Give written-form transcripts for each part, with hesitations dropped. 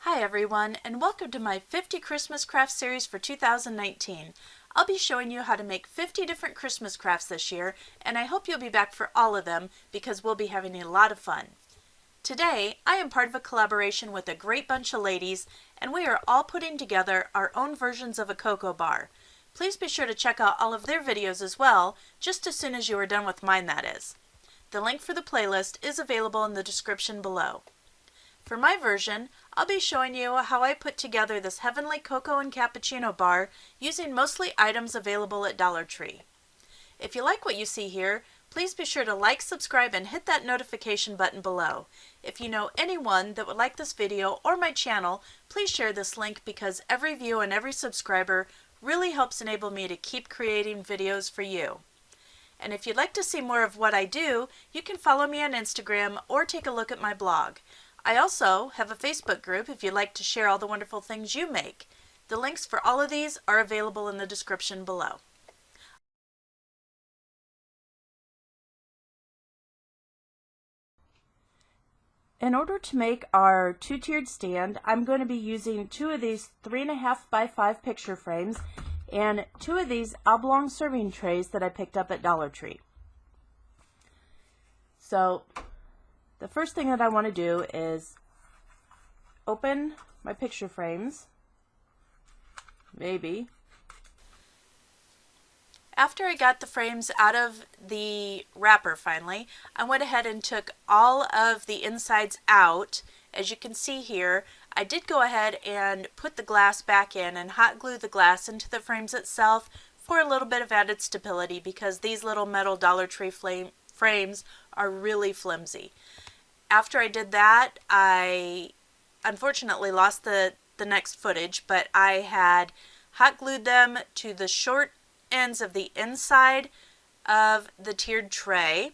Hi everyone, and welcome to my 50 Christmas Crafts series for 2019. I'll be showing you how to make 50 different Christmas crafts this year, and I hope you'll be back for all of them because we'll be having a lot of fun. Today, I am part of a collaboration with a great bunch of ladies, and we are all putting together our own versions of a cocoa bar. Please be sure to check out all of their videos as well, just as soon as you are done with mine, that is. The link for the playlist is available in the description below. For my version, I'll be showing you how I put together this heavenly cocoa and cappuccino bar using mostly items available at Dollar Tree. If you like what you see here, please be sure to like, subscribe, and hit that notification button below. If you know anyone that would like this video or my channel, please share this link because every view and every subscriber really helps enable me to keep creating videos for you. And if you'd like to see more of what I do, you can follow me on Instagram or take a look at my blog. I also have a Facebook group if you'd like to share all the wonderful things you make. The links for all of these are available in the description below. In order to make our two-tiered stand, I'm going to be using two of these 3.5 by 5 picture frames and two of these oblong serving trays that I picked up at Dollar Tree. So the first thing that I want to do is open my picture frames, maybe. After I got the frames out of the wrapper finally, I went ahead and took all of the insides out. As you can see here, I did go ahead and put the glass back in and hot glue the glass into the frames itself for a little bit of added stability because these little metal Dollar Tree frames are really flimsy. After I did that, I unfortunately lost the next footage, but I had hot glued them to the short ends of the inside of the tiered tray,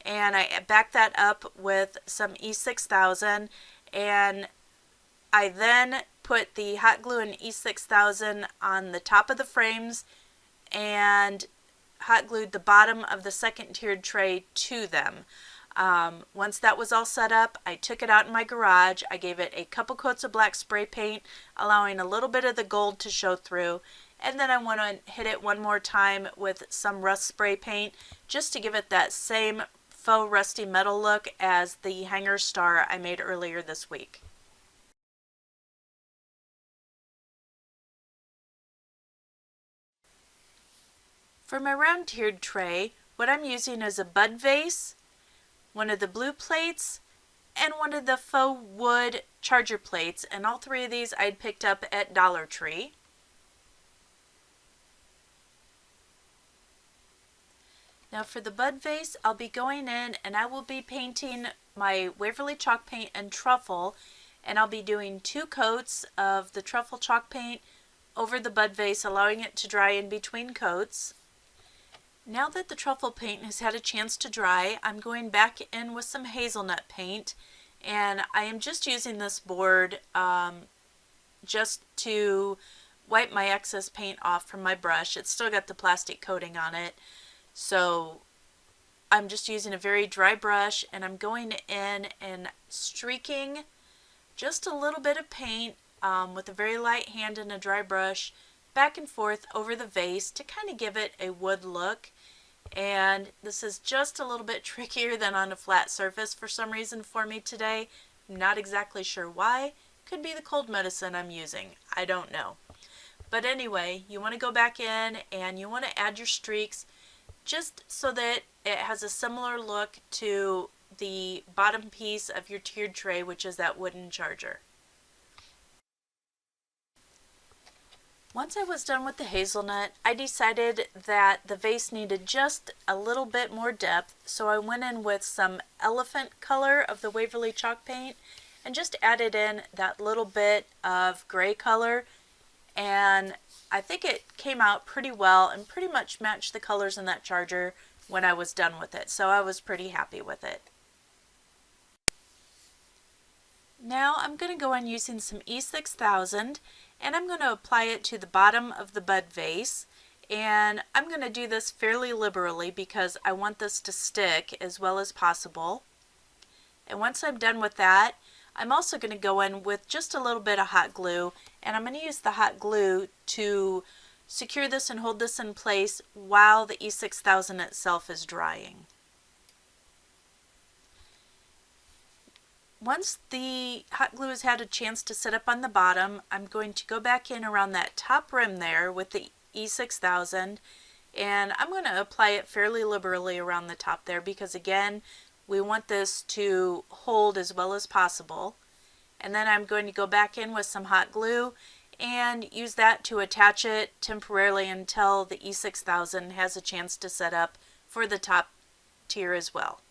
and I backed that up with some E6000, and I then put the hot glue and E6000 on the top of the frames and hot glued the bottom of the second tiered tray to them. Once that was all set up, I took it out in my garage. I gave it a couple coats of black spray paint, allowing a little bit of the gold to show through, and then I went and hit it one more time with some rust spray paint just to give it that same faux rusty metal look as the hanger star I made earlier this week. For my round tiered tray, what I'm using is a Bud Vase, one of the blue plates, and one of the faux wood charger plates, and all three of these I'd picked up at Dollar Tree. Now for the Bud Vase, I'll be going in and I will be painting my Waverly chalk paint and truffle, and I'll be doing 2 coats of the truffle chalk paint over the Bud Vase, allowing it to dry in between coats. Now that the truffle paint has had a chance to dry, I'm going back in with some hazelnut paint, and I am just using this board just to wipe my excess paint off from my brush. It's still got the plastic coating on it, so I'm just using a very dry brush, and I'm going in and streaking just a little bit of paint with a very light hand and a dry brush back and forth over the vase to kind of give it a wood look. And this is just a little bit trickier than on a flat surface for some reason for me today. I'm not exactly sure why. Could be the cold medicine I'm using. I don't know. But anyway, you want to go back in and you want to add your streaks just so that it has a similar look to the bottom piece of your tiered tray, which is that wooden charger. Once I was done with the hazelnut, I decided that the vase needed just a little bit more depth, so I went in with some elephant color of the Waverly chalk paint and just added in that little bit of gray color, and I think it came out pretty well and pretty much matched the colors in that charger when I was done with it, so I was pretty happy with it. Now I'm going to go in using some E6000, and I'm going to apply it to the bottom of the Bud Vase, and I'm going to do this fairly liberally because I want this to stick as well as possible. And once I'm done with that, I'm also going to go in with just a little bit of hot glue, and I'm going to use the hot glue to secure this and hold this in place while the E6000 itself is drying. Once the hot glue has had a chance to sit up on the bottom, I'm going to go back in around that top rim there with the E6000, and I'm going to apply it fairly liberally around the top there because again, we want this to hold as well as possible. And then I'm going to go back in with some hot glue and use that to attach it temporarily until the E6000 has a chance to set up for the top tier as well.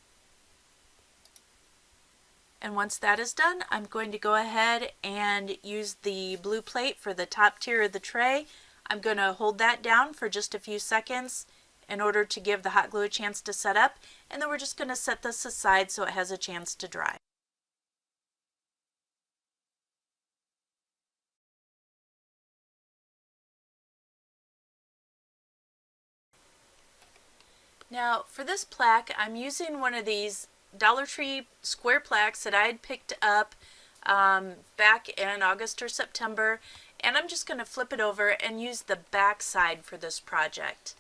And once that is done, I'm going to go ahead and use the blue plate for the top tier of the tray. I'm going to hold that down for just a few seconds in order to give the hot glue a chance to set up, and then we're just going to set this aside so it has a chance to dry. Now for this plaque, I'm using one of these Dollar Tree square plaques that I had picked up back in August or September, and I'm just going to flip it over and use the back side for this project.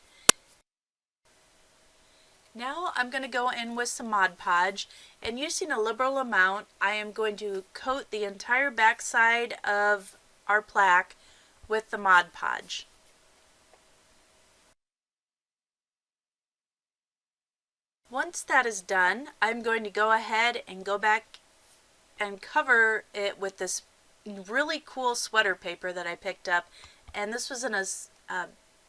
Now I'm going to go in with some Mod Podge, and using a liberal amount, I am going to coat the entire back side of our plaque with the Mod Podge. Once that is done, I'm going to go ahead and go back and cover it with this really cool sweater paper that I picked up, and this was in a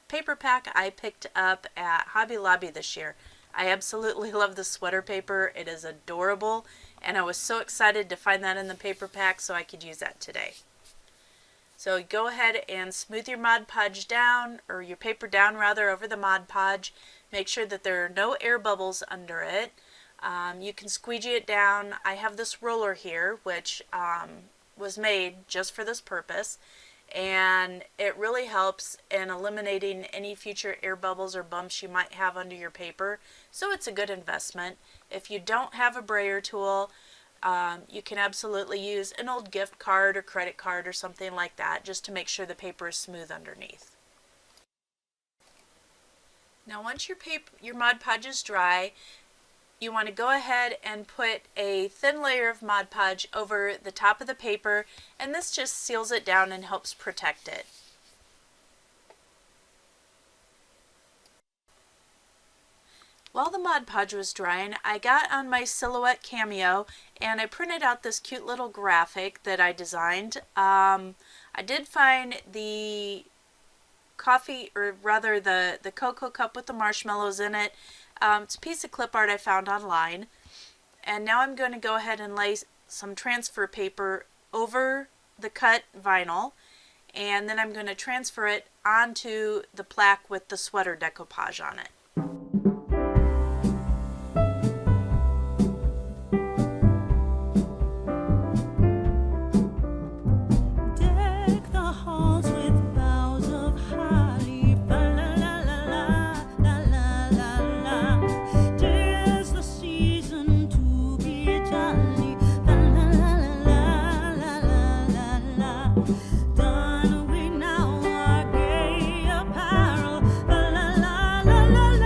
paper pack I picked up at Hobby Lobby this year. I absolutely love the sweater paper. It is adorable, and I was so excited to find that in the paper pack so I could use that today. So go ahead and smooth your Mod Podge down, or your paper down rather, over the Mod Podge. Make sure that there are no air bubbles under it. You can squeegee it down. I have this roller here which was made just for this purpose, and it really helps in eliminating any future air bubbles or bumps you might have under your paper, so it's a good investment. If you don't have a brayer tool, you can absolutely use an old gift card or credit card or something like that just to make sure the paper is smooth underneath. Now once your Mod Podge is dry, you want to go ahead and put a thin layer of Mod Podge over the top of the paper, and this just seals it down and helps protect it. While the Mod Podge was drying, I got on my Silhouette Cameo and I printed out this cute little graphic that I designed. I did find the coffee, or rather the cocoa cup with the marshmallows in it. It's a piece of clip art I found online. And now I'm going to go ahead and lay some transfer paper over the cut vinyl, and then I'm going to transfer it onto the plaque with the sweater decoupage on it. Done we now our gay apparel, la la la la la.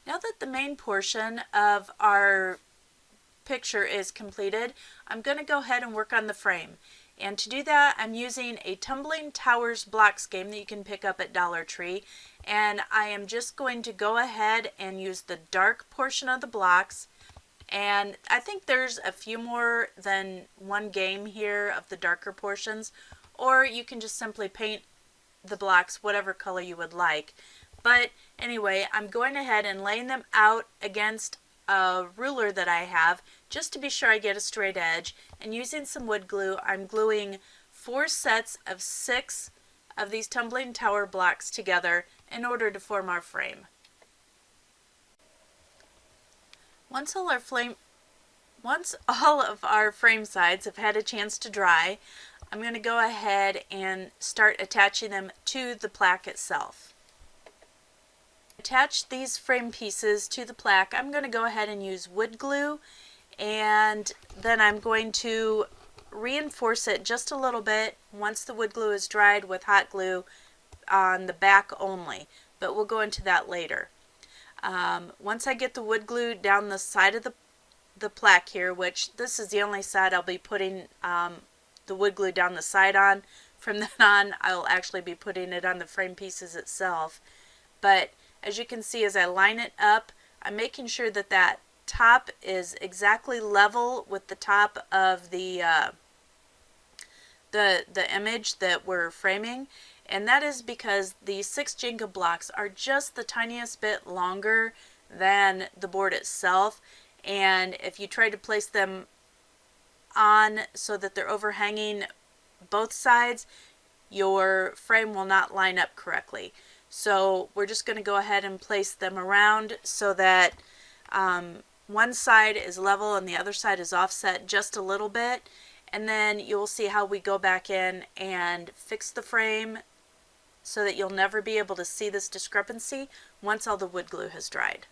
Now that the main portion of our picture is completed, I'm going to go ahead and work on the frame. And to do that, I'm using a Tumbling Towers blocks game that you can pick up at Dollar Tree. And I am just going to go ahead and use the dark portion of the blocks. And I think there's a few more than one game here of the darker portions. Or you can just simply paint the blocks whatever color you would like. But anyway, I'm going ahead and laying them out against a ruler that I have just to be sure I get a straight edge, and using some wood glue I'm gluing 4 sets of 6 of these tumbling tower blocks together in order to form our frame. Once all of our frame sides have had a chance to dry, I'm going to go ahead and start attaching them to the plaque itself. Attach these frame pieces to the plaque. I'm going to go ahead and use wood glue, and then I'm going to reinforce it just a little bit once the wood glue is dried with hot glue on the back only, but we'll go into that later. Once I get the wood glue down the side of the plaque here, which this is the only side I'll be putting the wood glue down the side on. From then on, I'll actually be putting it on the frame pieces itself. But as you can see, as I line it up, I'm making sure that that top is exactly level with the top of the image that we're framing. And that is because the 6 Jenga blocks are just the tiniest bit longer than the board itself. And if you try to place them on so that they're overhanging both sides, your frame will not line up correctly. So we're just going to go ahead and place them around so that one side is level and the other side is offset just a little bit. And then you'll see how we go back in and fix the frame so that you'll never be able to see this discrepancy once all the wood glue has dried.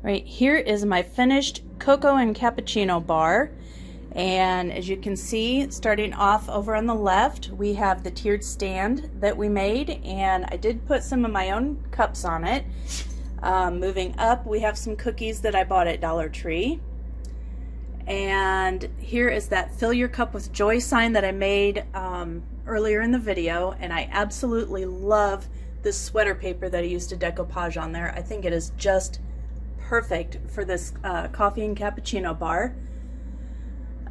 Right here is my finished cocoa and cappuccino bar, and as you can see, starting off over on the left, we have the tiered stand that we made, and I did put some of my own cups on it. Moving up, we have some cookies that I bought at Dollar Tree, and here is that fill your cup with joy sign that I made earlier in the video, and I absolutely love this sweater paper that I used to decoupage on there. I think it is just perfect for this coffee and cappuccino bar.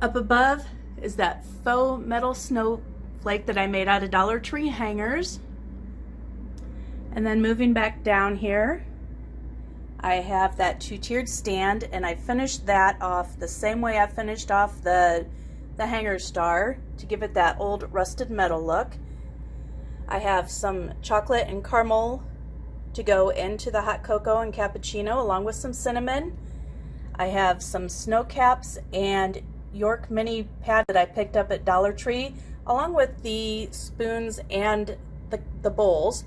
Up above is that faux metal snowflake that I made out of Dollar Tree hangers. And then moving back down here, I have that two-tiered stand, and I finished that off the same way I finished off the hanger star to give it that old rusted metal look. I have some chocolate and caramel to go into the hot cocoa and cappuccino, along with some cinnamon. I have some snow caps and York mini pad that I picked up at Dollar Tree, along with the spoons and the bowls.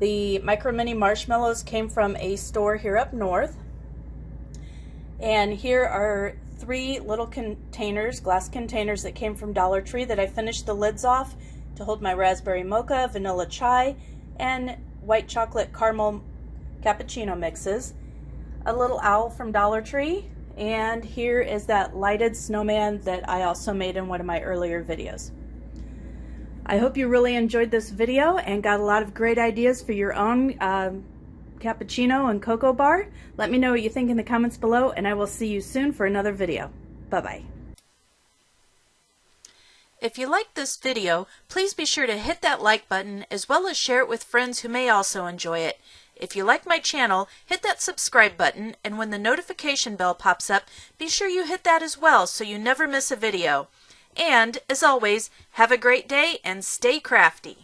The micro mini marshmallows came from a store here up north. And here are 3 little containers, glass containers that came from Dollar Tree that I finished the lids off to hold my raspberry mocha, vanilla chai, and white chocolate caramel cappuccino mixes. A little owl from Dollar Tree, and here is that lighted snowman that I also made in one of my earlier videos. I hope you really enjoyed this video and got a lot of great ideas for your own cappuccino and cocoa bar. Let me know what you think in the comments below, and I will see you soon for another video. Bye-bye. If you liked this video, please be sure to hit that like button as well as share it with friends who may also enjoy it. If you like my channel, hit that subscribe button, and when the notification bell pops up, be sure you hit that as well so you never miss a video. And, as always, have a great day and stay crafty.